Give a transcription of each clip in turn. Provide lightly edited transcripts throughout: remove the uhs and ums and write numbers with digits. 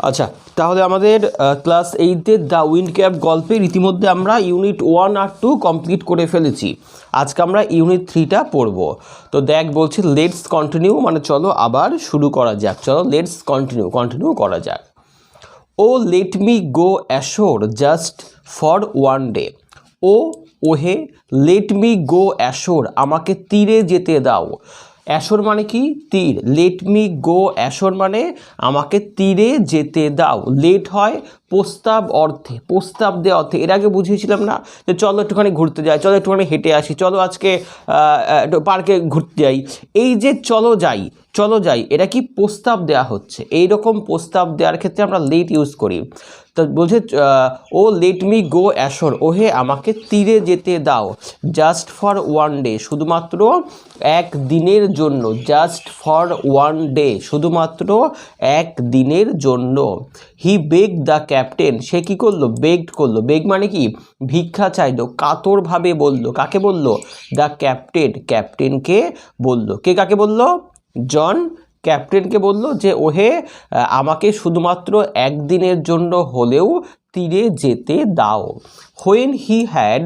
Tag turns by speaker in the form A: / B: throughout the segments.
A: আচ্ছা, তাহলে আমাদের ক্লাস 8-এর দ্য উইন্ড ক্যাপ গল্পের ইতিমধ্যে আমরা ইউনিট 1 আর 2 কমপ্লিট করে ফেলেছি। আজকে আমরা ইউনিট 3টা পড়ব। তো দেখ বলছি লেটস কন্টিনিউ, মানে চলো আবার শুরু করা যাক। চলো লেটস কন্টিনিউ করা যাক। Oh let me go ashore just for one day. ওহে লেট মি গো অ্যাশোর, আমাকে তীরে যেতে দাও। অ্যাশোর মানে কি? তীর। লেট মি গো অ্যাশোর মানে আমাকে তীরে যেতে দাও। লেট হয় প্রস্তাব অর্থে, প্রস্তাব দেওয়া অর্থে। এর আগে বুঝিয়েছিলাম না যে চলো একটুখানি ঘুরতে যাই, চলো একটুখানি হেঁটে আসি, চলো আজকে পার্কে ঘুরতে যাই। এই যে চলো যাই এটা কি প্রস্তাব দেওয়া হচ্ছে। এই রকম প্রস্তাব দেওয়ার ক্ষেত্রে আমরা লেট ইউজ করি। তো বলছে ও লেট মি গো অ্যাশোর, ওহে আমাকে তীরে যেতে দাও। জাস্ট ফর ওয়ান ডে, শুধুমাত্র এক দিনের জন্য। জাস্ট ফর ওয়ান ডে, শুধুমাত্র এক দিনের জন্য। হি বেগ দ্য ক্যাপ্টেন, সে কী করলো? বেগড করলো। বেগ মানে কি? ভিক্ষা চাইলো, কাতরভাবে বলল। কাকে বলল? দ্য ক্যাপ্টেন, ক্যাপ্টেনকে বলল। কে কাকে বলল? জন ক্যাপ্টেনকে বলল যে ওহে আমাকে শুধুমাত্র একদিনের জন্য হলেও তীরে যেতে দাও। When he had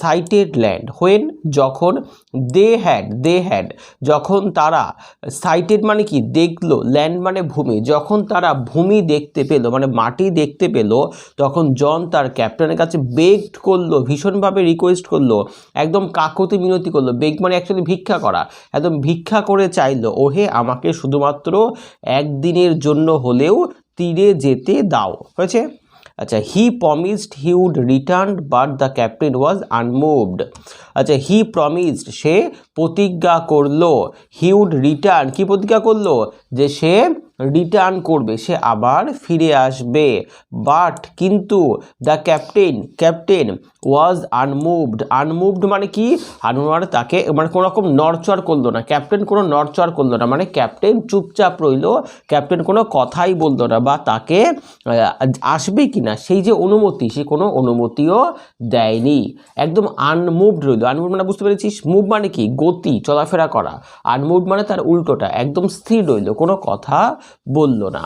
A: sighted land, when যখন, দে হ্যাড যখন তারা, সাইটেড মানে কি? দেখলো, ল্যান্ড মানে ভূমি। যখন তারা ভূমি দেখতে পেল মানে মাটি দেখতে পেল, তখন জন তার ক্যাপ্টেনের কাছে বেগড করলো, ভীষণভাবে রিকোয়েস্ট করলো, একদম কাকুতি মিনতি করলো। বেগ মানে অ্যাকচুয়ালি ভিক্ষা করা, একদম ভিক্ষা করে চাইলো ওহে আমাকে শুধুমাত্র একদিনের জন্য হলেও তীরে যেতে দাও। হয়েছে? আচ্ছা, he promised he would return but the captain was unmoved. আচ্ছা, হি প্রমিসড সে প্রতিজ্ঞা করলো, হি উড রিটার্ন কি প্রতিজ্ঞা করলো? যে সে রিটার্ন করবে, সে আবার ফিরে আসবে। বাট কিন্তু দ্য ক্যাপ্টেন ওয়াজ আনমুভড মানে কি? আনমুভড মানে তাকে মানে কোনো রকম নড়চড় করলো না। ক্যাপ্টেন কোনো নড়চড় করলো না, মানে ক্যাপ্টেন চুপচাপ রইল, ক্যাপ্টেন কোনো কথাই বললো না, বা তাকে আসবে কিনা সেই যে অনুমতি, সে কোনো অনুমতিও দেয়নি, একদম আনমুভড রইল। আনমুভড মানে বুঝতে পেরেছিস? মুভ মানে কি? গতি, চলাফেরা করা। আনমুভড মানে তার উল্টোটা, একদম স্থির রইল, কোনো কথা বলল না।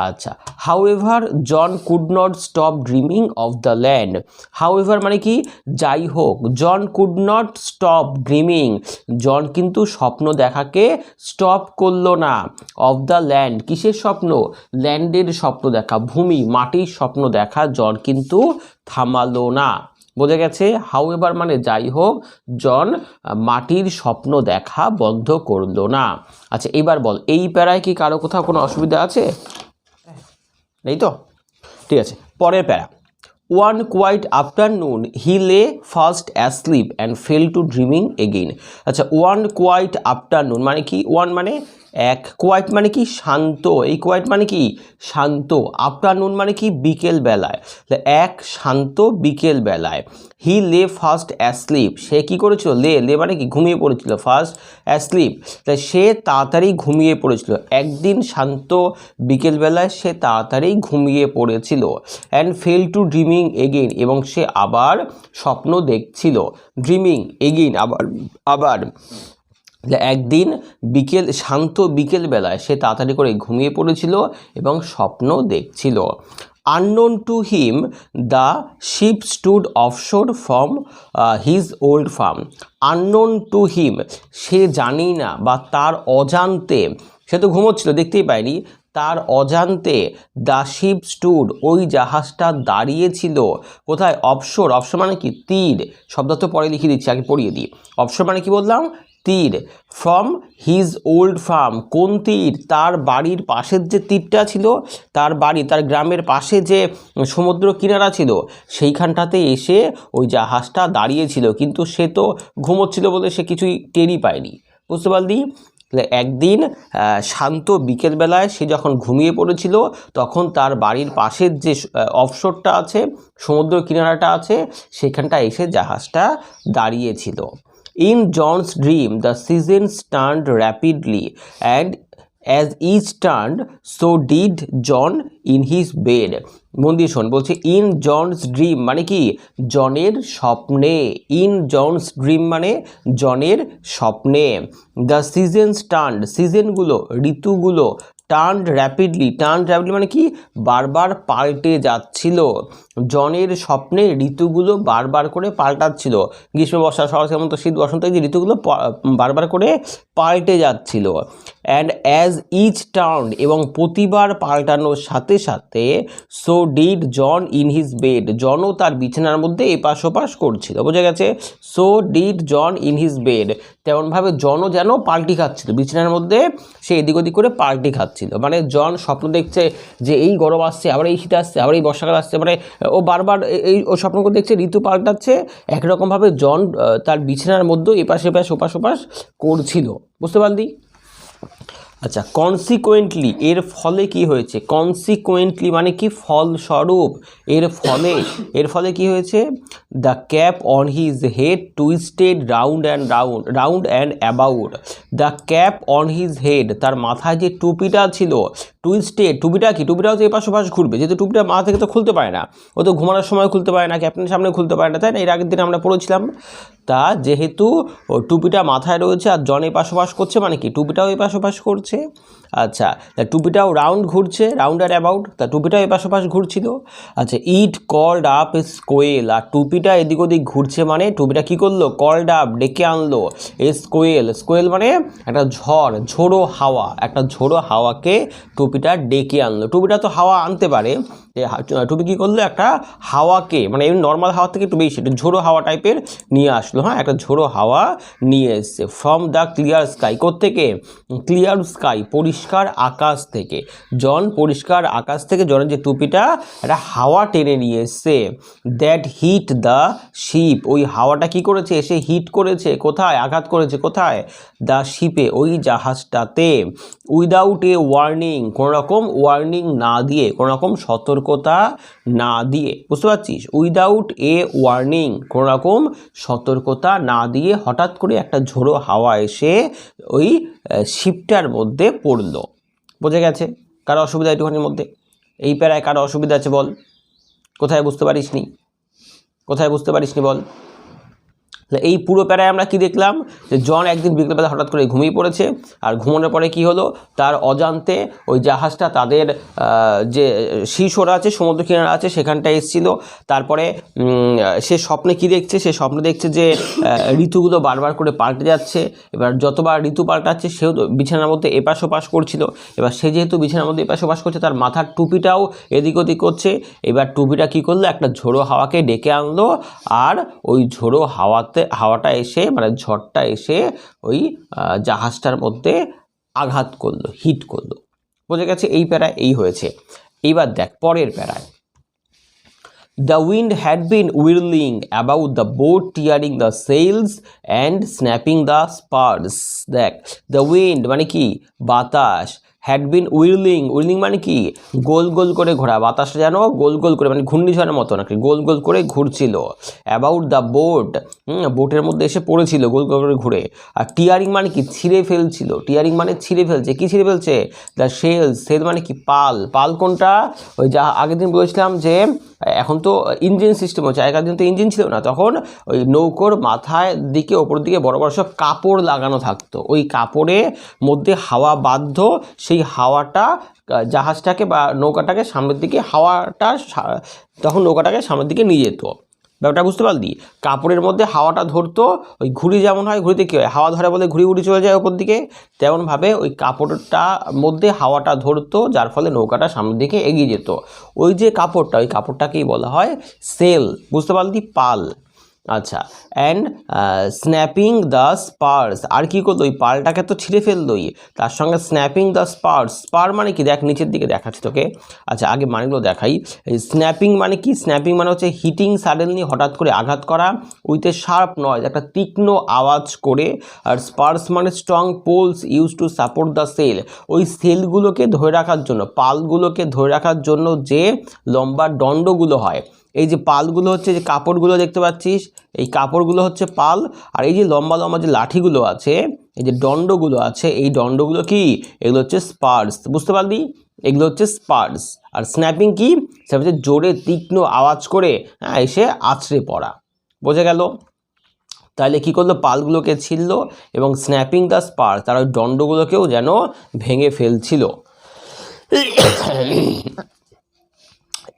A: আচ্ছা, however John could not stop dreaming of the land. However মানে কি? যাই হোক। John could not stop dreaming, John কিন্তু স্বপ্ন দেখাকে স্টপ করলো না। অফ দ্য ল্যান্ড, কিসের স্বপ্ন? ল্যান্ডের স্বপ্ন দেখা, ভূমি মাটির স্বপ্ন দেখা জন কিন্তু থামালো না। বোঝা গেছে? হাউএভার মানে যাই হোক, জন মাটির স্বপ্ন দেখা বন্ধ করলো না। আচ্ছা, এবার বল এই প্যারায় কি কারো কোথাও কোনো অসুবিধা আছে? নেই তো? ঠিক আছে, পরের প্যারা। ওয়ান কোয়াইট আফটারনুন হি লে first asleep and fail to dreaming again. আচ্ছা, ওয়ান কোয়াইট আফটারনুন মানে কি? ওয়ান মানে এক, কোয়াইট মানে কি? শান্ত। এই কোয়াইট মানে কি? শান্ত। আফটারনুন মানে কি? বিকেল বেলায়। এক শান্ত বিকেল বেলায়। হি লে ফার্স্ট অ্যাসলিপ, সে কি করেছিল? লে মানে কি? ঘুমিয়ে পড়েছিল। ফার্স্ট অ্যাসলিপ, তাই সে তাড়াতাড়ি ঘুমিয়ে পড়েছিল। একদিন শান্ত বিকেলবেলায় সে তাড়াতাড়ি ঘুমিয়ে পড়েছিল। And fail to dreaming again, এবং সে আবার স্বপ্ন দেখছিল। ড্রিমিং এগেইন, আবার একদিন শান্ত বিকেলবেলায় সে তাড়াতাড়ি করে ঘুমিয়ে পড়েছিল এবং স্বপ্ন দেখছিল। Unknown to him, the ship stood offshore from his old farm. Unknown to him, সে জানি না বা তার অজান্তে, সে তো ঘুমোচ্ছিল দেখতেই পায়নি, তার অজান্তে দ্য শিপ স্টুড, ওই জাহাজটা দাঁড়িয়েছিল। কোথায়? অফশোর। অফশোর মানে কি? তীর। শব্দ তো পরে লিখে দিচ্ছি, আগে পড়িয়ে দিই। অফশোর মানে কি বললাম? তীর। ফ্রম হিজ ওল্ড ফার্ম, কোন তীর? তার বাড়ির পাশের যে তীরটা ছিল, তার গ্রামের পাশে যে সমুদ্র কিনারা ছিল, সেইখানটাতে এসে ওই জাহাজটা দাঁড়িয়েছিল, কিন্তু সে তো ঘুমোচ্ছিল বলে সে কিছুই টেরই পায়নি। বুঝতে পারলি? একদিন শান্ত বিকেলবেলায় সে যখন ঘুমিয়ে পড়েছিল, তখন তার বাড়ির পাশের যে অফশোরটা আছে, সমুদ্র কিনারাটা আছে, সেখানটা এসে জাহাজটা দাঁড়িয়েছিল। In John's dream, the seasons turned rapidly, and as each turned, so did John in his bed. মন দিয়ে শোন, বলছে ইন জনস ড্রিম মানে কি? জনের স্বপ্নে। ইন জনস ড্রিম মানে জনের স্বপ্নে। দ্য সিজনস টার্নড, সিজনগুলো ঋতুগুলো, টার্নড র্যাপিডলি মানে কি বারবার পাল্টে যাচ্ছিল। জনের স্বপ্নে ঋতুগুলো বারবার করে পাল্টাচ্ছিল। গ্রীষ্ম, বর্ষা, শরৎ, হেমন্ত, শীত, বসন্ত, এই যে ঋতুগুলো বারবার করে পাল্টে যাচ্ছিল। অ্যান্ড অ্যাজ ইচ টার্ন, এবং প্রতিবার পাল্টানোর সাথে সাথে so did John in his bed, জনও তার বিছানার মধ্যে এপাশ ওপাশ করছিল। বোঝা গেছে? So did John in his bed, তেমনভাবে জনও যেন পাল্টি খাচ্ছিল বিছানার মধ্যে, সে এদিক ওদিক করে পাল্টি খাচ্ছিল। মানে জন স্বপ্ন দেখছে যে এই গরম আসছে, আবার এই শীত আসছে, আবার এই বর্ষাকাল আসছে, মানে ও বারবার ও স্বপ্ন করে দেখছে ঋতু পাল্টাচ্ছে। একরকমভাবে জন তার বিছানার মধ্যে এপাশ এপাশ ওপাশ ওপাশ করছিল। বুঝতে পারলি? আচ্ছা, কনসিকুয়েন্টলি, এর ফলে কি হয়েছে? কনসিকুয়েন্টলি মানে কি ফলস্বরূপ। এর ফলে কি হয়েছে? The cap on his head twisted round and about. The cap on his head, তার মাথায় যে টুপিটা ছিল, টুইস্টেড, টুপিটা কি? টুপিটা হচ্ছে এপাশ ওপাশ ঘুরবে, যেহেতু টুপিটা মাথা থেকে তো খুলতে পারে না, ও তো ঘুমানোর সময় খুলতে পারে না, ক্যাপ্টেনের সামনে খুলতে পারে না, তাই না? এর আগের দিন আমরা পড়েছিলাম। তা যেহেতু টুপিটা মাথায় রয়েছে আর জন এপাশ ওপাশ করছে, মানে কি টুপিটাও এপাশ ওপাশ করছে। আচ্ছা, তা টুপিটাও রাউন্ড ঘুরছে, রাউন্ড অ্যান্ড অ্যাবাউট, তা টুপিটাও এপাশ ওপাশ ঘুরছিল। আচ্ছা, ইট কল্ড আপ এ স্কোয়েল, আর টুপিটা এদিক ওদিক ঘুরছে মানে টুপিটা কী করলো? কল্ড আপ, ডেকে আনলো, এ স্কোয়েল মানে একটা ঝোড়ো হাওয়া, একটা ঝোড়ো হাওয়াকে টুপিটা ডেকে আনলো। টুপিটা তো হাওয়া আনতে পারে, টুপি কী করলো? একটা হাওয়াকে, মানে এমনি নর্মাল হাওয়া থেকে একটু বেশি, একটু ঝোড়ো হাওয়া টাইপের নিয়ে আসলো। হ্যাঁ, একটা ঝোড়ো হাওয়া নিয়ে এসছে। ফ্রম দ্য ক্লিয়ার স্কাই, কোত্থেকে? ক্লিয়ার স্কাই, পরিষ্কার আকাশ থেকে। জন পরিষ্কার আকাশ থেকে জনের যে টুপিটা, একটা হাওয়া টেনে নিয়ে এসছে। দ্যাট হিট দ্য শিপ, ওই হাওয়াটা কি করেছে? এসে হিট করেছে কোথায়? আঘাত করেছে কোথায়? দ্য শিপে, ওই জাহাজটাতে। উইদাউট এ ওয়ার্নিং, কোনোরকম ওয়ার্নিং না দিয়ে, কোনোরকম সতর্কতা না দিয়ে। বুঝতে পারছিস? উইদাউট এ ওয়ার্নিং, কোনোরকম সতর্কতা না দিয়ে হঠাৎ করে একটা ঝোড়ো হাওয়া এসে ওই শিপটার মধ্যে পড়লো। বোঝা গেছে? কারো অসুবিধা একটুখানির মধ্যে? এই প্যারায় কারো অসুবিধা আছে বল? কোথায় বুঝতে পারিসনি? বল? এই পুরো প্যারায় আমরা কি দেখলাম? যে জন একদিন বিকেলবেলা হঠাৎ করে ঘুমিয়ে পড়েছে, আর ঘুমানোর পরে কি হলো? তার অজান্তে ওই জাহাজটা তাদের যে শিশোরা আছে, সমুদ্র কিনারা আছে, সেখানটায় এসেছিলো। তারপরে সে স্বপ্নে কি দেখছে? সে স্বপ্নে দেখছে যে ঋতুগুলো বারবার করে পাল্টে যাচ্ছে। এবার যতবার ঋতু পাল্টাচ্ছে সেও বিছানার মধ্যে এপাশ ওপাশ করছিল। এবার সে যেহেতু বিছানার মধ্যে এপাশ ওপাশ করছে, তার মাথার টুপিটাও এদিক ওদিক করছে। এবার টুপিটা কি করলো? একটা ঝোড়ো হাওয়াকে ডেকে আনলো, আর ওই ঝোড়ো হাওয়াটা এসে, মানে ঝড়টা এসে ওই জাহাজটার মধ্যে আঘাত করলো, হিট করলো। বোঝা গেছে? এই প্যারায় এই হয়েছে। এইবার দেখ পরের প্যারায়। The wind had been whirling about the boat, tearing the sails and snapping the spars. দেখ, the wind মানে কি? বাতাস। had been whirling মানে কি? গোল গোল করে ঘোরা, বাতাসটা যেন গোল গোল করে, মানে ঘূর্ণিঝড়ের মতো নাকি গোল গোল করে ঘুরছিল। অ্যাবাউট দ্য বোট, বোটের মধ্যে এসে পড়েছিল গোল গোল করে ঘুরে। আর টিয়ারিং মানে কি? ছিঁড়ে ফেলছিল। টিয়ারিং মানে ছিঁড়ে ফেলছে। কি ছিঁড়ে ফেলছে? দ্য সেল মানে কি? পাল কোনটা? ওই যা আগের দিন বলেছিলাম যে এখন তো ইঞ্জিন সিস্টেম হচ্ছে, আগের দিন তো ইঞ্জিন ছিল না, তখন ওই নৌকোর মাথায় দিকে ওপর দিকে বড় বড় সব কাপড় লাগানো থাকতো। ওই কাপড়ের মধ্যে হাওয়া বাধ্য, সেই হাওয়াটা জাহাজটাকে বা নৌকাটাকে সামনের দিকে, হাওয়াটা তখন নৌকাটাকে সামনের দিকে নিয়ে যেত। ব্যাপারটা বুঝতে পারলি? কাপড়ের মধ্যে হাওয়াটা ধরতো, ওই ঘুড়ি যেমন হয়, ঘুড়িতে কী হয়? হাওয়া ধরে বলে ঘুড়ি উড়ে চলে যায় ওপর দিকে, তেমনভাবে ওই কাপড়টা মধ্যে হাওয়াটা ধরতো, যার ফলে নৌকাটা সামনের দিকে এগিয়ে যেত। ওই যে কাপড়টা, ওই কাপড়টাকেই বলা হয় সেল। বুঝতে পারলি? পাল। আচ্ছা, অ্যান্ড স্ন্যাপিং দ্য স্পার্স, আর কী করলো? ওই পালটাকে তো ছিঁড়ে ফেললোই, তার সঙ্গে স্ন্যাপিং দ্য স্পার মানে কি? দেখ নিচের দিকে দেখাচ্ছি তোকে। আচ্ছা, আগে মানেগুলো দেখাই। এই স্ন্যাপিং মানে কি? স্ন্যাপিং মানে হচ্ছে হিটিং সাডেনলি, হঠাৎ করে আঘাত করা, উইথ এ শার্প নয়েজ, একটা তীক্ষ্ণ আওয়াজ করে। আর স্পার্স মানে strong poles use to support the sail, ওই সেলগুলোকে ধরে রাখার জন্য, পালগুলোকে ধরে রাখার জন্য যে লম্বা দণ্ডগুলো হয়, এই যে পালগুলো হচ্ছে, যে কাপড়গুলো দেখতে পাচ্ছিস, এই কাপড়গুলো হচ্ছে পাল। আর এই যে লম্বা লম্বা যে লাঠিগুলো আছে, এই যে দণ্ডগুলো আছে, এই দণ্ডগুলো কি? এগুলো হচ্ছে স্পার্স। বুঝতে পারলি? এগুলো হচ্ছে স্পার্স। আর স্ন্যাপিং কি? সেটা হচ্ছে জোরে তীক্ষ্ণ আওয়াজ করে এসে আছড়ে পড়া। বোঝা গেল? তাহলে কী করলো? পালগুলোকে ছিঁড়ল, এবং স্ন্যাপিং দ্য স্পার, তার ওই দণ্ডগুলোকেও যেন ভেঙে ফেলছিল।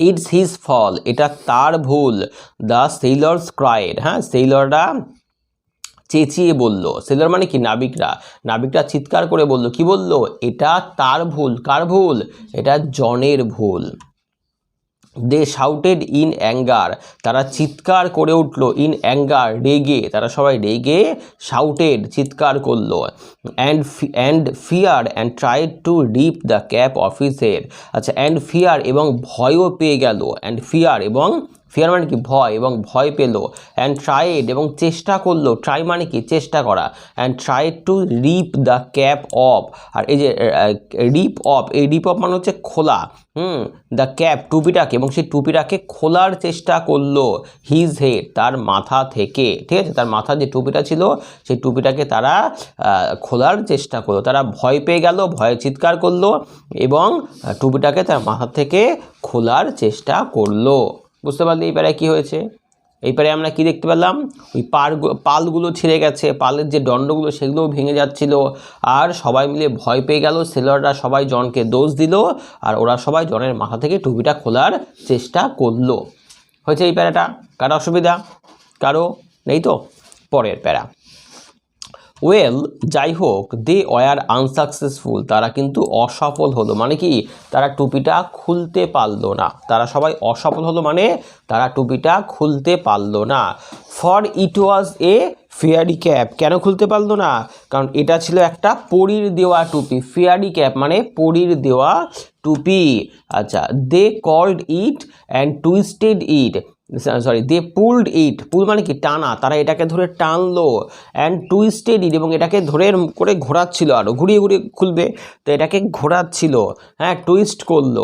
A: ইটস হিজ ফল, এটা তার ভুল। দ্য সেলর্স ক্রাইড, হ্যাঁ সেলররা চেঁচিয়ে বলল। সেলর মানে কি? নাবিকরা। নাবিকরা চিৎকার করে বলল, কি বলল? এটা তার ভুল। কার ভুল? এটা জনের ভুল। দে শাউটেড ইন অ্যাঙ্গার, তারা চিৎকার করে উঠল। ইন অ্যাঙ্গার, রেগে, তারা সবাই রেগে শাউটেড, চিৎকার করলো। And fear and tried to rip the cap off his head. আচ্ছা, অ্যান্ড ফিয়ার এবং ভয়ও পেয়ে গেল। অ্যান্ড ফিয়ার এবং ফিয়ার মানে কি? ভয়, এবং ভয় পেল। অ্যান্ড ট্রাইড এবং চেষ্টা করলো। ট্রাই মানে কি? চেষ্টা করা। And tried to rip the cap off, আর এই যে রিপ অফ, এই রিপ অফ মানে হচ্ছে খোলা। দ্য ক্যাপ, টুপিটাকে, এবং সেই টুপিটাকে খোলার চেষ্টা করলো। হিজ হেড, তার মাথা থেকে, ঠিক আছে? তার মাথার যে টুপিটা ছিল সেই টুপিটাকে তারা খোলার চেষ্টা করলো। তারা ভয় পেয়ে গেল, ভয়ে চিৎকার করলো এবং টুপিটাকে তার মাথা থেকে খোলার চেষ্টা করলো। বুঝতে পারলে এইবারে কি হয়েছে? এইবারে আমরা কি দেখতে পেলাম? ওই পালগুলো ছিঁড়ে গেছে, পালের যে দণ্ডগুলো সেগুলোও ভেঙে যাচ্ছিল, আর সবাই মিলে ভয় পেয়ে গেল। সেলররা সবাই জনকে দোষ দিল, আর ওরা সবাই জনের মাথা থেকে টুপিটা খোলার চেষ্টা করলো। হয়েছে এই প্যারাটা? কারো অসুবিধা? কারো নেই তো? পরের প্যারা। ওয়েল, যাই হোক, দে ওয়ার আনসাকসেসফুল, তারা কিন্তু অসফল হলো। মানে কি? তারা টুপিটা খুলতে পারলো না। তারা সবাই অসফল হলো মানে তারা টুপিটা খুলতে পারলো না। For it was A fairy cap, কেন খুলতে পারলো না? কারণ এটা ছিল একটা পরীর দেওয়া টুপি। ফেয়ারি ক্যাপ মানে পরীর দেওয়া টুপি। আচ্ছা, they called it and twisted it, sorry, they pulled it, pull মানে কি? টানা। তারা এটাকে ধরে টানলো। অ্যান্ড টুইস্টেড ইট, এবং এটাকে ধরে করে ঘোরাচ্ছিল, আরও ঘুরিয়ে ঘুরিয়ে খুলবে, তো এটাকে ঘোরাচ্ছিল, হ্যাঁ, টুইস্ট করলো।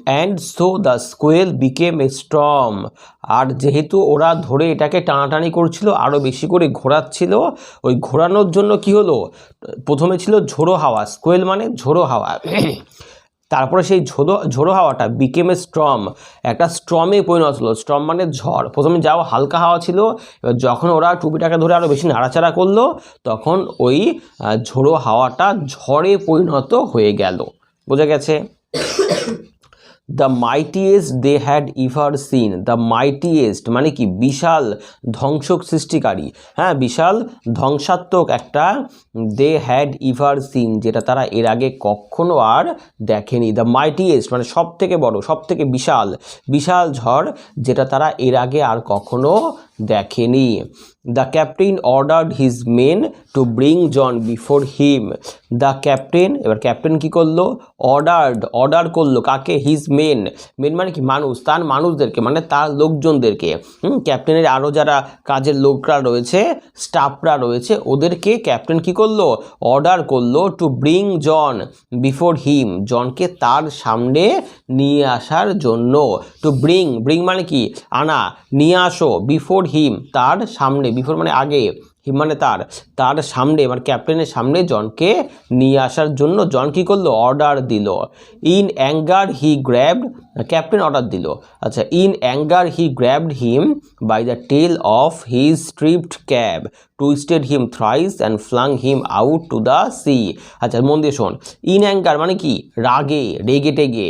A: And so the squall became a storm, আর যেহেতু ওরা ধরে এটাকে টানাটানি করছিল, আরও বেশি করে ঘোরাচ্ছিল, ওই ঘোরানোর জন্য কি হলো? প্রথমে ছিল ঝোড়ো হাওয়া, স্কোয়েল মানে ঝোড়ো হাওয়া, তারপরে সেই ঝোড়ো হাওয়াটা বিকেম এ স্ট্রম, একটা স্ট্রমে পরিণত হলো। স্ট্রম মানে ঝড়। প্রথমে যাও হালকা হাওয়া ছিল, এবার যখন ওরা টুপিটাকে ধরে আরও বেশি নাড়াচাড়া করলো, তখন ওই ঝোড়ো হাওয়াটা ঝড়ে পরিণত হয়ে গেল। বোঝা গেছে? The mightiest they had ever seen, the mightiest মানে কি? বিশাল ধ্বংসক সৃষ্টিকারী, হ্যাঁ, বিশাল ধ্বংসাত্মক একটা, দে হ্যাড ইভার সিন, যেটা তারা এর আগে কখনো আর দেখেনি। দ্য মাইটিয়েস্ট মানে সব থেকে বড়, সব থেকে বিশাল, বিশাল ঝড়, যেটা তারা এর আগে আর কখনো দেখেনি। The captain ordered his men to bring John before him, the captain, এবার ক্যাপ্টেন কি করলো? অর্ডার করলো, কাকে? হিজ মেন, মেন মানে কি? মানুষ, তার মানুষদেরকে, মানে তার লোকজনদেরকে, ক্যাপ্টেনের আরও যারা কাজের লোকরা রয়েছে, স্টাফরা রয়েছে, ওদেরকে ক্যাপ্টেন কি করলো? অর্ডার করলো to bring John before him, জনকে তার সামনে নিয়ে আসার জন্য। টু ব্রিং, ব্রিং মানে কি? আনা, নিয়ে আসো, বিফোর হিম তার সামনে, বিফোর মানে আগে, হিম মানে তার সামনে, মানে ক্যাপ্টেনের সামনে জনকে নিয়ে আসার জন্য জন কী করলো? অর্ডার দিল। In anger he grabbed, captain order দিল। আচ্ছা, in anger he grabbed him by the tail of his striped cap, twisted him thrice and flung him out to the sea. আচ্ছা, মন দিয়ে শোন। ইন অ্যাঙ্গার মানে কি? রাগে, রেগে টেগে।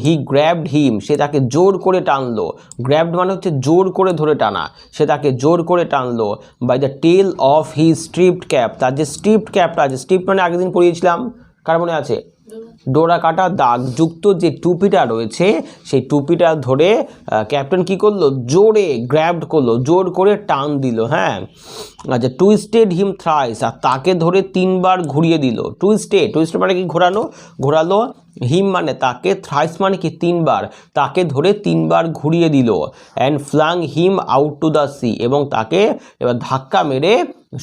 A: হি গ্র্যাবড হিম, সে তাকে জোর করে টানলো। গ্র্যাবড মানে হচ্ছে জোর করে ধরে টানা, সে তাকে জোর করে টানলো। By the tail of his striped cap, তার যে স্ট্রিপড ক্যাপটা আছে, স্ট্রিপ মানে আগের দিন পড়িয়েছিলাম, কার মনে আছে? ডোরা কাটা দাগ যুক্ত যে টুপিটা রয়েছে, সেই টুপিটা ধরে ক্যাপ্টেন কি করলো? জোরে গ্র্যাবড করলো, জোর করে টান দিল, হ্যাঁ। আচ্ছা, টুইস্টেড হিম থ্রাইস, আর তাকে ধরে 3 বার ঘুরিয়ে দিল। টুইস্টেড মানে কি? ঘোরালো। হিম মানে তাকে, থ্রাইস মানে কি? 3 বার, তাকে ধরে 3 বার ঘুরিয়ে দিল। And flung him out to the C, এবং তাকে এবার ধাক্কা মেরে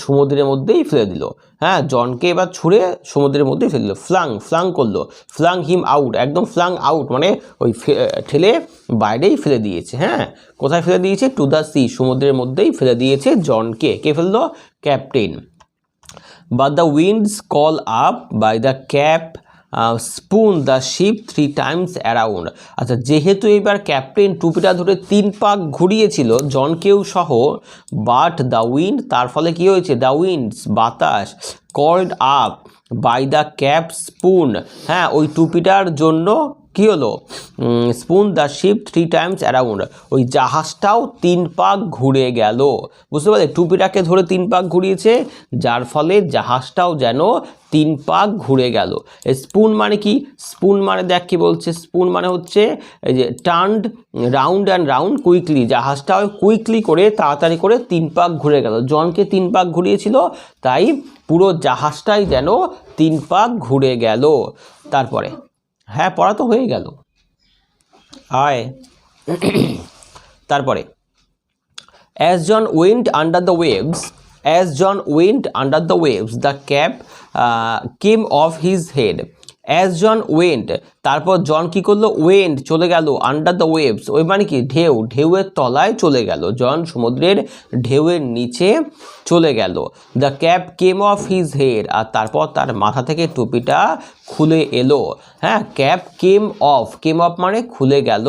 A: সমুদ্রের মধ্যেই ফেলে দিল, হ্যাঁ, জনকে এবার ছুঁড়ে সমুদ্রের মধ্যেই ফেলে দিল। ফ্লাং করলো, ফ্লাং হিম আউট, একদম ফ্লাং আউট মানে ওই ঠেলে বাইরেই ফেলে দিয়েছে, হ্যাঁ। কোথায় ফেলে দিয়েছে? টু দ্য সি, সমুদ্রের মধ্যেই ফেলে দিয়েছে জনকে। কে ফেললো? Captain. But the winds call up by the cap spun the ship 3 times around. আচ্ছা, যেহেতু এবার ক্যাপ্টেন টুপিটা ধরে 3 পাক ঘুরিয়েছিল জনকেও সহ, বাট দ্য উইন্ড, তার ফলে কি হয়েছে, দ্য উইন্ডস, বাতাস, called up by the cap spun, হ্যাঁ ওই টুপিটার জন্য কি হলো, spun the ship 3 times around, ওই জাহাজটাও 3 পাক ঘুরে গেল। বুঝতে পারলে, টুপিটাকে ধরে 3 পাক ঘুরিয়েছে, যার ফলে জাহাজটাও যেন 3 পাক ঘুরে গেল। স্পুন মানে কি, স্পুন মানে দেখ কি বলছে, স্পুন মানে হচ্ছে এই যে turned round and round quickly, জাহাজটাও কুইকলি করে তাড়াতাড়ি করে 3 পাক ঘুরে গেল। জনকে 3 পাক ঘুরিয়েছিল, তাই পুরো জাহাজটাই যেন 3 পাক ঘুরে গেল। তারপরে হ্যাঁ পড়া তো হয়ে গেল, আয় তারপরে as John went under the waves, as John went under the waves, the cap came off his head. as John went, তারপর জন কি করলো, ওয়েন্ট চলে গেল, আন্ডার দ্য ওয়েভস, ওই মানে কি ঢেউ, ঢেউয়ের তলায় চলে গেল, জন সমুদ্রের ঢেউয়ের নিচে চলে গেল। The cap came off his head, আর তারপর তার মাথা থেকে টুপিটা খুলে এলো। হ্যাঁ, cap came off, came off মানে খুলে গেল,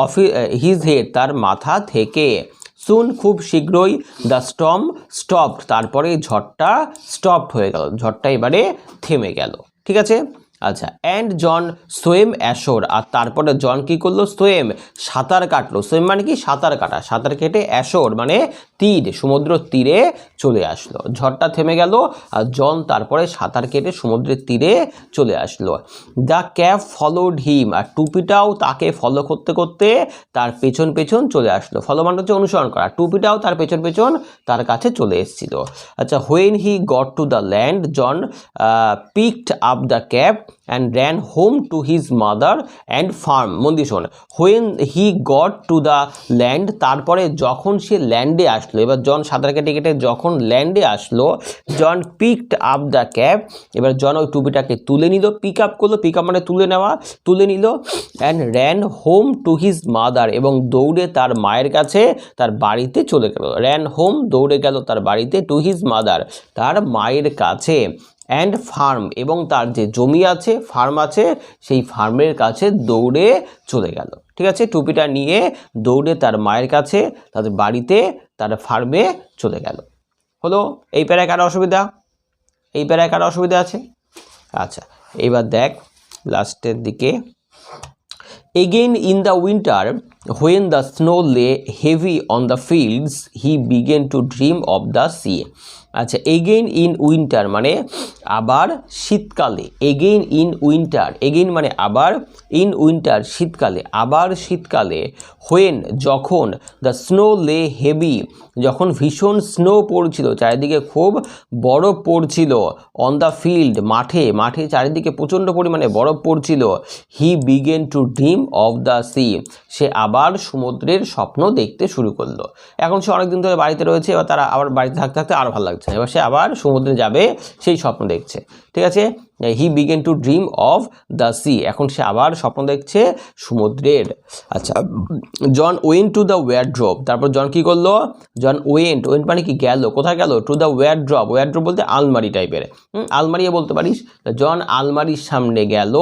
A: অফ হিজ হেড তার মাথা থেকে। সুন খুব শীঘ্রই, দ্য স্টর্ম স্টপড, তারপরে ঝড়টা স্টপড হয়ে গেল, ঝড়টা এবারে থেমে গেল। ঠিক আছে, আচ্ছা, অ্যান্ড জন সোয়েম অ্যাশোর, আর তারপরে জন কি করলো, সোয়েম সাঁতার কাটলো, সোয়েম মানে কি সাঁতার কাটা, সাঁতার কেটে অ্যাশোর মানে তীর, সমুদ্র তীরে চলে আসলো। ঝড়টা থেমে গেল আর জন তারপরে সাঁতার কেটে সমুদ্রের তীরে চলে আসলো। দ্য ক্যাপ ফলোড হিম, আর টুপিটাও তাকে ফলো করতে করতে তার পেছন পেছন চলে আসলো। ফলো মানে হচ্ছে অনুসরণ করা, টুপিটাও তার পেছন পেছন তার কাছে চলে এসেছিল। আচ্ছা, when he got to the land, John picked up the cap and ran home to his mother and farm. মন দিয়ে শোন, when he got to the land, তারপরে যখন সে ল্যান্ডে আসলো, এবার জন সাঁতার কেটে কেটে যখন ল্যান্ডে আসলো, জন পিকড আপ দ্য ক্যাপ, এবার জন ওই টুপিটাকে তুলে নিল, পিক আপ করলো, পিক আপ মানে তুলে নেওয়া, তুলে নিল, and ran home to his mother, এবং দৌড়ে তার মায়ের কাছে, তার বাড়িতে চলে গেল। র্যান হোম দৌড়ে গেল তার বাড়িতে, টু হিজ মাদার তার মায়ের কাছে, অ্যান্ড ফার্ম এবং তার যে জমি আছে, ফার্ম আছে, সেই ফার্মের কাছে দৌড়ে চলে গেল। ঠিক আছে, টুপিটা নিয়ে দৌড়ে তার মায়ের কাছে, তাদের বাড়িতে, তার ফার্মে চলে গেল। হলো, এই প্যারায় কারো অসুবিধা, এই প্যারায় কারো অসুবিধা আছে? আচ্ছা, এবার দেখ লাস্টের দিকে, again in the winter when the snow lay heavy on the fields he began to dream of the sea. আচ্ছা, এগেইন ইন উইন্টার মানে আবার শীতকালে, এগেইন ইন উইন্টার, এগেইন মানে আবার, ইন উইন্টার শীতকালে, আবার শীতকালে, হোয়েন যখন, দ্য স্নো লে হেভি যখন ভীষণ স্নো পড়ছিল, চারিদিকে খুব বরফ পড়ছিল, অন দ্য ফিল্ড মাঠে, মাঠে চারিদিকে প্রচণ্ড পরিমাণে বরফ পড়ছিল, he began to dream of the sea, সে আবার সমুদ্রের স্বপ্ন দেখতে শুরু করলো। এখন সে অনেকদিন ধরে বাড়িতে রয়েছে, এবার তারা আবার বাড়িতে থাকতে থাকতে আরও ভালো লাগছে, এবার সে আবার সমুদ্রে যাবে সেই স্বপ্ন দেখছে। ঠিক আছে, he began to dream of the sea, এখন সে আবার স্বপ্ন দেখছে সমুদ্রের। আচ্ছা, John went to the wardrobe, তারপর জন কি করলো, জন ওয়েন্ট, ওয়েন্ট মানে কি গেল, কোথায় গেল, টু দ্য ওয়ারড্রপ, ওয়ারড্রপ বলতে আলমারি টাইপের, আলমারিও বলতে পারিস। জন আলমারির সামনে গেল,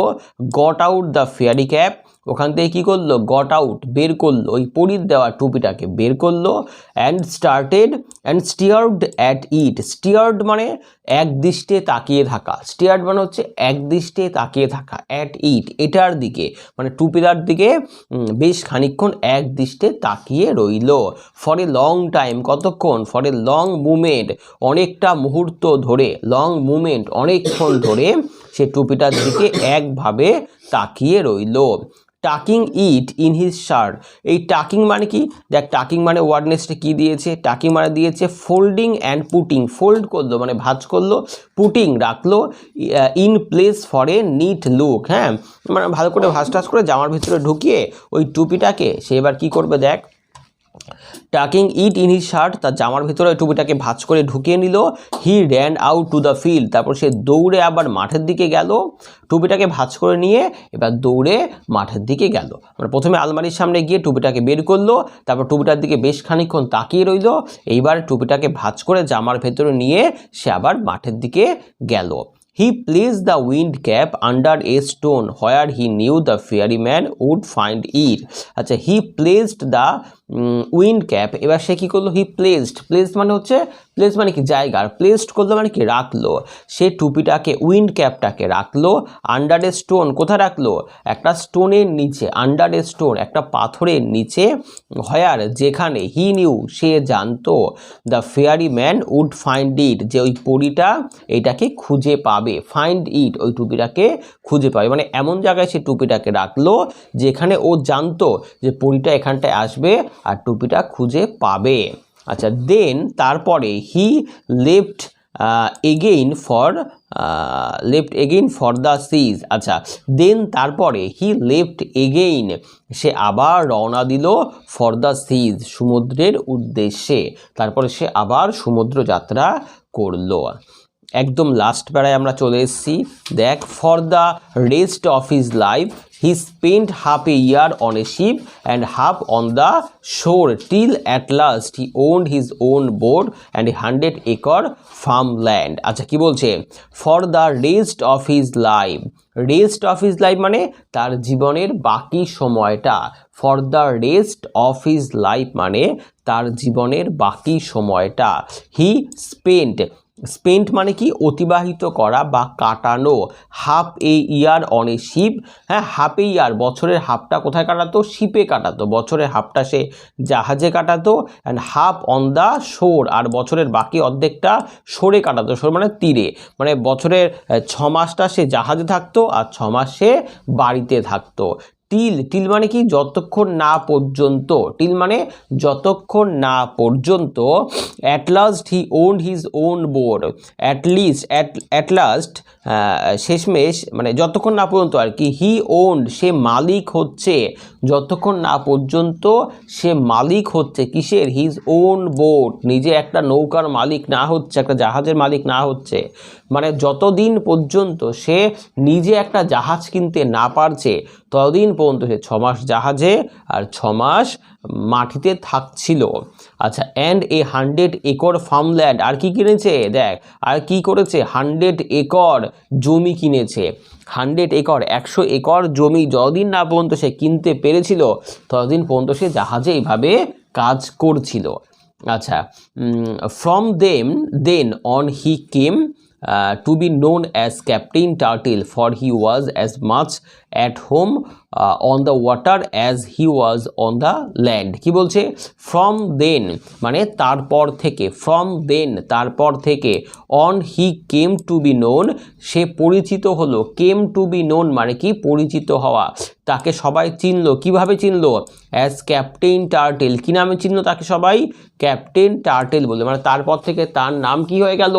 A: got out the fairy cap, ওখান থেকে কী করলো, গট আউট বের করলো, ওই পরির দেওয়া টুপিটাকে বের করলো, and started and steered at it, steered মানে এক দৃষ্টে তাকিয়ে থাকা, স্টিয়ার্ড মানে হচ্ছে এক দৃষ্টে তাকিয়ে থাকা, অ্যাট ইট এটার দিকে মানে টুপিটার দিকে বেশ খানিকক্ষণ এক দৃষ্টে তাকিয়ে রইল, ফর এ লং টাইম কতক্ষণ, ফর এ লং মুমেন্ট অনেকটা মুহূর্ত ধরে, লং মুমেন্ট অনেকক্ষণ ধরে সে টুপিটার দিকে একভাবে তাকিয়ে রইল। Talking it in his shirt, এই টাকিং মানে কি, দেখ টাকিং মানে ওয়ার্ডনেসটা কী দিয়েছে, টাকিং মানে দিয়েছে ফোল্ডিং অ্যান্ড পুটিং, ফোল্ড করলো মানে ভাঁজ করলো, পুটিং রাখলো, in place for a neat look, হ্যাঁ মানে ভালো করে ভাঁজ টাজ করে জামার ভিতরে ঢুকিয়ে ওই টুপিটাকে সে এবার কী করবে, দেখ talking it in his shirt, তার জামার ভিতরে টুপিটাকে ভাঁজ করে ঢুকিয়ে নিল, he ran out to the field, তারপর সে দৌড়ে আবার মাঠের দিকে গেল, টুপিটাকে ভাঁজ করে নিয়ে এবার দৌড়ে মাঠের দিকে গেল, মানে প্রথমে আলমারির সামনে গিয়ে টুপিটাকে বের করলো, তারপর টুপিটার দিকে বেশ খানিকক্ষণ তাকিয়ে রইল, এইবার টুপিটাকে ভাঁজ করে জামার ভেতরে নিয়ে সে আবার মাঠের দিকে গেল। He placed the wind cap under a stone where he knew the ferryman would find it. আচ্ছা, he placed the wind cap, এবার সে কি করলো, he placed মানে হচ্ছে, প্লেস মানে কি জায়গা, আর প্লেসড করলো মানে কি রাখলো, সে টুপিটাকে উইন্ড ক্যাপটাকে রাখলো আন্ডার এ স্টোন, কোথায় রাখলো, একটা স্টোনের নিচে, আন্ডার এ স্টোন একটা পাথরের নিচে, হয়ার যেখানে, হি নিউ সে জানতো, the fairy man would find it যে ওই পরীটা এটাকে খুঁজে পাবে, ফাইন্ড ইট ওই টুপিটাকে খুঁজে পাবে, মানে এমন জায়গায় সে টুপিটাকে রাখলো যেখানে ও জানতো যে পরীটা এখানটায় আসবে আর টুপিটা খুঁজে পাবে। আচ্ছা, দেন তারপরে he left again for the seas. আচ্ছা, দেন তারপরে হি লেফট এগেইন সে আবার রওনা দিল ফর দ্য সিজ সমুদ্রের উদ্দেশ্যে, তারপরে সে আবার সমুদ্র যাত্রা করলো। একদম লাস্ট প্যারায় আমরা চলে এসেছি, দেখ, for the rest of his life he spent half a year on a ship and half on the shore till at last he owned his own boat and 100-acre farmland. আচ্ছা, কি বলছে, for the rest of his life, rest of his life মানে তার জীবনের বাকি সময়টা, for the rest of his life মানে তার জীবনের বাকি সময়টা, হি স্পেন্ট মানে কি অতিবাহিত করা বা কাটানো, half A year on a ship, হ্যাঁ, হাফ এ ইয়ার বছরের হাফটা কোথায় কাটাতো, শিপে কাটাতো, বছরের হাফটা সে জাহাজে কাটাতো, and half on the shore, আর বছরের বাকি অর্ধেকটা শোরে কাটাতো, শোর মানে তীরে, মানে বছরের 6 মাসটা সে জাহাজে থাকতো আর 6 মাস সে বাড়িতে থাকতো। টিল মানে কি যতক্ষণ না পর্যন্ত, টিল মানে যতক্ষণ না পর্যন্ত, at last he owned his own board, at last শেষমেশ মানে যতক্ষণ না পর্যন্ত আর কি, হি ওন্ড সে মালিক হচ্ছে, যতক্ষণ না পর্যন্ত সে মালিক হচ্ছে কিসের, হিজ ওন বোট, নিজে একটা নৌকার মালিক না হচ্ছে, একটা জাহাজের মালিক না হচ্ছে, মানে যতদিন পর্যন্ত সে নিজে একটা জাহাজ কিনতে না পারছে ততদিন পর্যন্ত সে 6 মাস জাহাজে আর 6 মাস মাটিতে থাকছিল। আচ্ছা, অ্যান্ড এ 100-acre ফার্মল্যান্ড, আর কি কিনেছে, দেখ, আর কি করেছে, 100 একর জমি কিনেছে, 100 একর 100 একর জমি যতদিন না পর্যন্ত সে কিনতে পেরেছিল ততদিন পর্যন্ত সে জাহাজে এইভাবে কাজ করছিল। আচ্ছা, from then on he came to be known as Captain Turtle, for he was as much at home on the water as he was on the land. কি বলছে, from then মানে তারপর থেকে, from then তারপর থেকে, on he came to be known সে পরিচিত হলো, came to be known মানে কি পরিচিত হওয়া, তাকে সবাই চিনলো, কিভাবে চিনলো, as Captain Turtle, কি নামে চিনলো তাকে সবাই, ক্যাপ্টেন টার্টেল বলে, মানে তারপর থেকে তার নাম কি হয়ে গেল,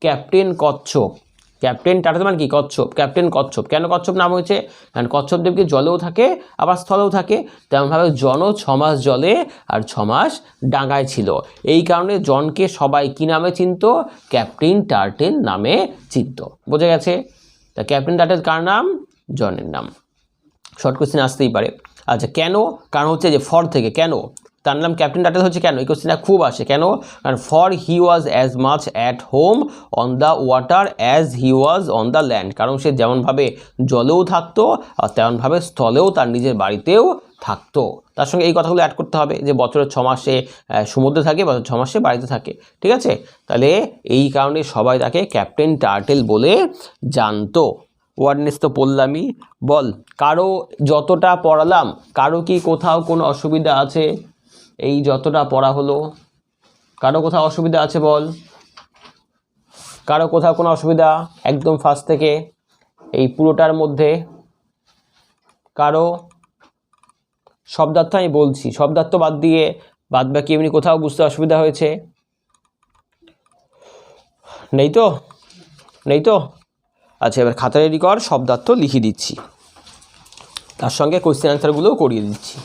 A: ক্যাপ্টেন কচ্ছপ। ক্যাপ্টেন টার্টেল মানে কি কচ্ছপ, ক্যাপ্টেন কচ্ছপ। কেন কচ্ছপ নাম হয়েছে, কারণ কচ্ছপদেবকে জলেও থাকে আবার স্থলেও থাকে, তেমনভাবে জনও 6 মাস জলে আর 6 মাস ডাঙায় ছিল, এই কারণে জনকে সবাই কি নামে চিনত, ক্যাপ্টেন টার্টেল নামে চিনত। বোঝা গেছে, তা ক্যাপ্টেন টার্টেল কার নাম, জনের নাম। শর্ট কোশ্চেন আসতেই পারে। আচ্ছা, কেন, কারণ হচ্ছে যে ফর থেকে, কেন তার নাম ক্যাপ্টেন টার্টেল হচ্ছে, কেন এই কোশ্চেনটা খুব আসে, কেন, কারণ for he was as much at home on the water as he was on the land, কারণ সে যেমনভাবে জলেও থাকতো আর তেমনভাবে স্থলেও তার নিজের বাড়িতেও থাকতো। তার সঙ্গে এই কথাগুলো অ্যাড করতে হবে যে বছরের 6 মাসে সমুদ্রে থাকে, বছর 6 মাসে বাড়িতে থাকে, ঠিক আছে, তাহলে এই কারণে সবাই তাকে ক্যাপ্টেন টার্টেল বলে জানতো। ওয়ার্ডনেস তো পড়লামই, বল কারো যতটা পড়ালাম কারো কি কোথাও কোনো অসুবিধা আছে, এই যতটা পড়া হলো কারো কোথাও অসুবিধা আছে বল, কারো কোথাও কোনো অসুবিধা একদম ফার্স্ট থেকে এই পুরোটার মধ্যে কারো, শব্দার্থ আমি বলছি, শব্দার্থ বাদ দিয়ে বাদ বাকি এমনি কোথাও বুঝতে অসুবিধা হয়েছে, নেই তো, নেই তো, আচ্ছা, এবার খাতা রেডি কর, শব্দার্থ লিখে দিচ্ছি, তার সঙ্গে কোয়েশ্চেন অ্যান্সারগুলোও করিয়ে দিচ্ছি।